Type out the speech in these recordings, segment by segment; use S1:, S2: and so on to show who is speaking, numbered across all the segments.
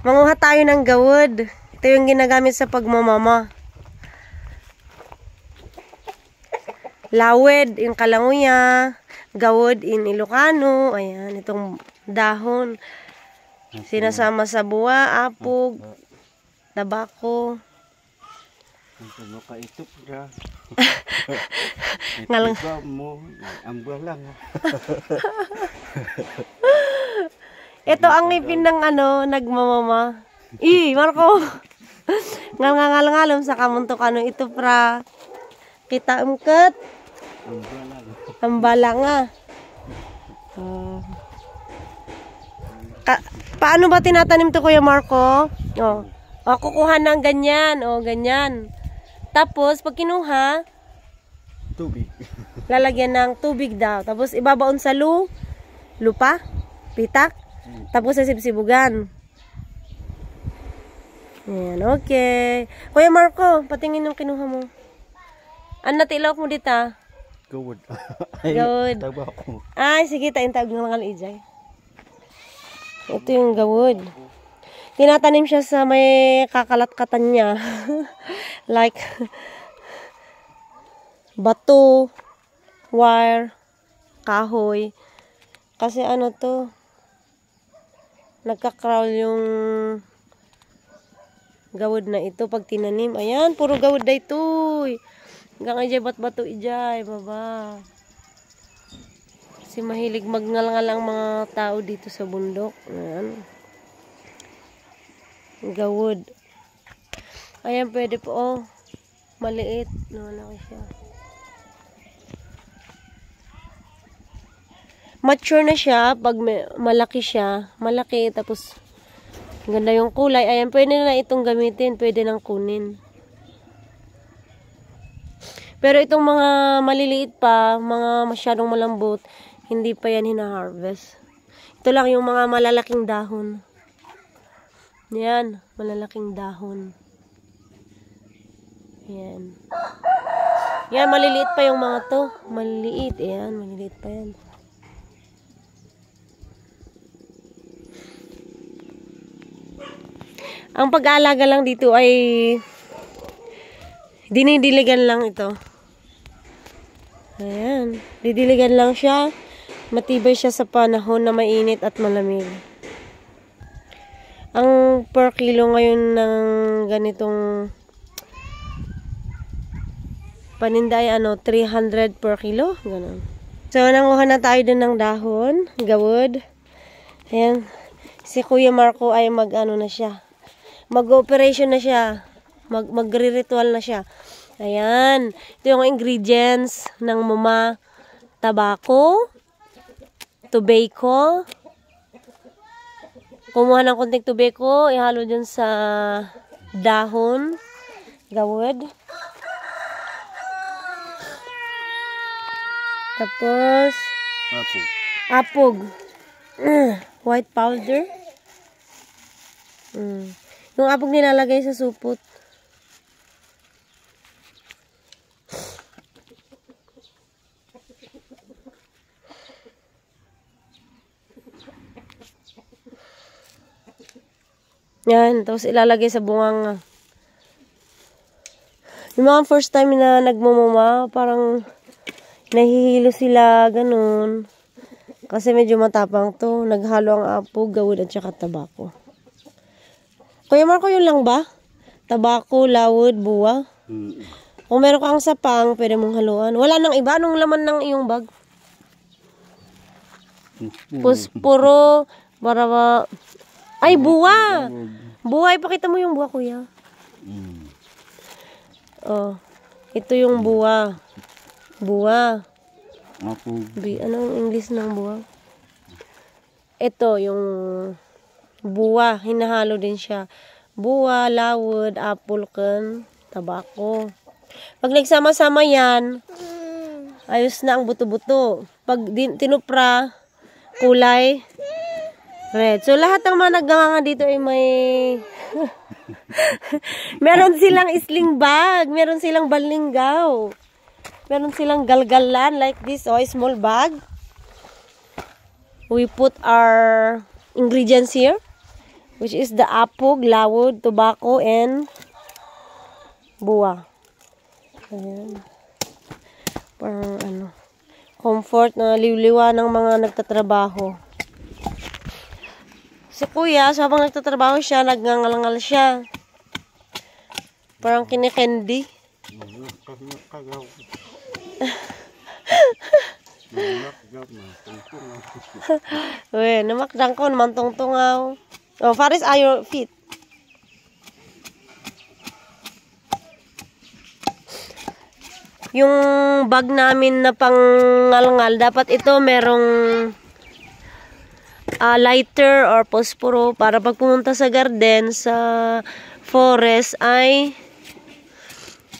S1: Manguha tayo ng gawod. Ito yung ginagamit sa pagmamama. Lawed, yung kalanguya. Gawod in Ilocano. Ayan, itong dahon. Sinasama sa buwa, apog, tabako. Ngalang
S2: mo, ambwa lang.
S1: Ito ang ngipin ng nagmamama. Marco. Ngangalam sa kamuntok ito pra. Kita umket. Ambala nga. Paano ba tinatanim to Kuya Marco? Kukuha ng ganyan. Ganyan. Tapos pag kinuha,
S2: Tubig.
S1: lalagyan ng tubig daw. Tapos ibabaon sa lupa, pitak. Tapos sa sibsibugan. Ayan, okay. Kuya Marco, patingin yung kinuha mo. Ano natilok mo dito?
S2: Gawod.
S1: Gawod.
S2: Tabako.
S1: Ay, sige, taintag ng mga ijay. Ito yung gawod. Tinatanim siya sa may kakalat-katan niya. Like, bato, wire, kahoy. Kasi to, nagka-crawl yung gawod na ito pag tinanim. Ayan, puro gawod na ito. Hanggang ijay bato ijay, baba. Kasi mahilig magngal-ngal ang mga tao dito sa bundok. Ayan. Gawod. Ayan, pwede po. Maliit. Malaki siya. Mature na siya pag malaki siya. Malaki, tapos ganda yung kulay. Ayan, pwede na itong gamitin. Pwede nang kunin. Pero itong mga maliliit pa, mga masyadong malambot, hindi pa yan hina-harvest. Ito lang yung mga malalaking dahon. Yan, malalaking dahon. Yan. Yan, maliliit pa yung mga to. Maliliit. Ayan, maliliit pa yan. Ang pag-aalaga lang dito ay dinidiligan lang ito. Ayan. Didiligan lang siya. Matibay siya sa panahon na mainit at malamig. Ang per kilo ngayon ng ganitong paninda ay 300 per kilo. Ganun. So, nanguha na tayo din ng dahon. Gawod. Ayan. Si Kuya Marco ay na siya. Mag-operation na siya. Magre-ritual na siya. Ayan. Ito yung ingredients ng mama. Tabako. Tobacco. Kumuha ng konting tobacco. Ihalo dyan sa dahon. Gawod. Tapos apog. White powder. Yung apog nilalagay sa supot. Yan, tapos ilalagay sa bunganga. Yung mga first time na nagmumuma, parang nahihilo sila, ganun. Kasi medyo matapang to. Naghalo ang apog, gawod at saka tabako. Kuya Marco, yun lang ba? Tabako, lawod, buwa. Kung meron kang sapang, pwede mong haluan. Wala nang iba. Anong laman ng iyong bag? Puro, barawa. Ay, buwa! Buwa, ipakita mo yung buwa, kuya. Ito yung buwa. Buwa. Anong English ng buwa? Ito, yung buwa. Hinahalo din siya. Buwa, lawod, apple can, tabako. Pag nagsama-sama yan, ayos na ang buto-buto. Pag tinupra, kulay red. So, lahat ng mga naganganga dito ay may meron silang sling bag. Meron silang balinggaw. Meron silang galgalan like this. Small bag. We put our ingredients here. which is the apog, lawod, tobacco, and buwa. Ayan. Parang ano, comfort na liwliwa ng mga nagtatrabaho. Si kuya, so habang nagtatrabaho siya, nagngangalangal siya. Parang kinikendi. Uy, namakdang ko, naman tungtungaw. Oh, Faris, are your feet? Yung bag namin na pangalngal, dapat ito merong lighter or posporo para pag pumunta sa garden, sa forest, ay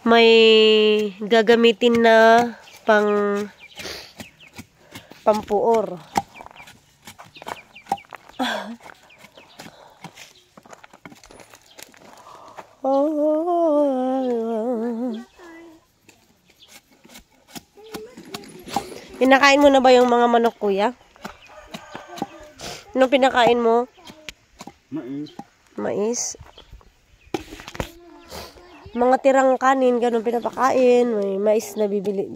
S1: may gagamitin na pampuor. Pinakain mo na ba yung mga manok, kuya? Ano pinakain mo?
S2: Mais.
S1: Mais. Mga tirang kanin, ganun pinapakain. May mais na bibili.